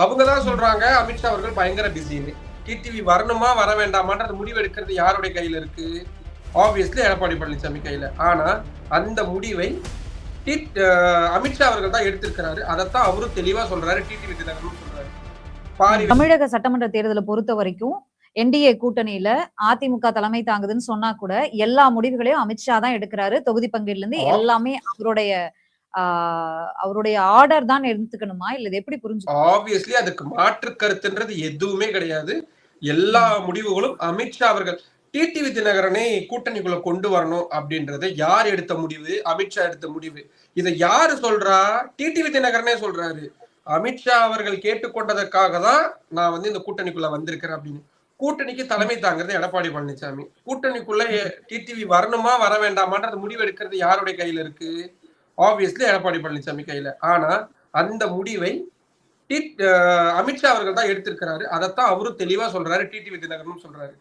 அவங்க தான் சொல்றாங்க அமித்ஷா அவர்கள் பயங்கர பிஸின்னு. டிடிவி வரணுமா வர வேண்டாமான்ற முடிவு எடுக்கிறது யாருடைய கையில இருக்கு? ஆப்வியஸ்லி எடப்பாடி பழனிசாமி கையில. ஆனா அந்த முடிவை அமித்ஷா அவர்கள் தான் எடுத்திருக்கிறாரு. அதைத்தான் அவரும் தெளிவா சொல்றாரு. டிடிவி தினகரனும் சொல்றாரு. தமிழக சட்டமன்ற தேர்தலை பொறுத்த வரைக்கும் என்டிஏ கூட்டணியில அதிமுக தலைமை தாங்குதுன்னு சொன்னா கூட எல்லா முடிவுகளையும் அமித்ஷா தான் எடுக்கிறாரு. தொகுதி பங்கீடுல இருந்து எல்லாமே அவருடைய ஆர்டர் தான் எடுத்துக்கணுமா இல்ல இது எப்படி புரிஞ்சு? ஆப்வியஸ்லி அதுக்கு மாற்று கருத்துன்றது எதுவுமே கிடையாது. எல்லா முடிவுகளும் அமித்ஷா அவர்கள் டிடிவி தினகரனை கூட்டணிக்குள்ள கொண்டு வரணும் அப்படின்றத யார் எடுத்த முடிவு? அமித்ஷா எடுத்த முடிவு. இதை யாரு சொல்றா? டிடிவி தினகரனே சொல்றாரு. அமித்ஷா அவர்கள் கேட்டுக்கொண்டதற்காக தான் நான் இந்த கூட்டணிக்குள்ள வந்திருக்கிறேன் அப்படின்னு. கூட்டணிக்கு தலைமை தாங்கிறது எடப்பாடி பழனிசாமி. கூட்டணிக்குள்ள டிடிவி வரணுமா வர வேண்டாமான்ற முடிவு எடுக்கிறது யாருடைய கையில இருக்கு? ஆப்வியஸ்லி எடப்பாடி பழனிசாமி கையில. ஆனா அந்த முடிவை அமித்ஷா அவர்கள் தான் எடுத்திருக்கிறாரு. அதைத்தான் அவரும் தெளிவா சொல்றாரு. டிடிவி தினகரனும் சொல்றாரு.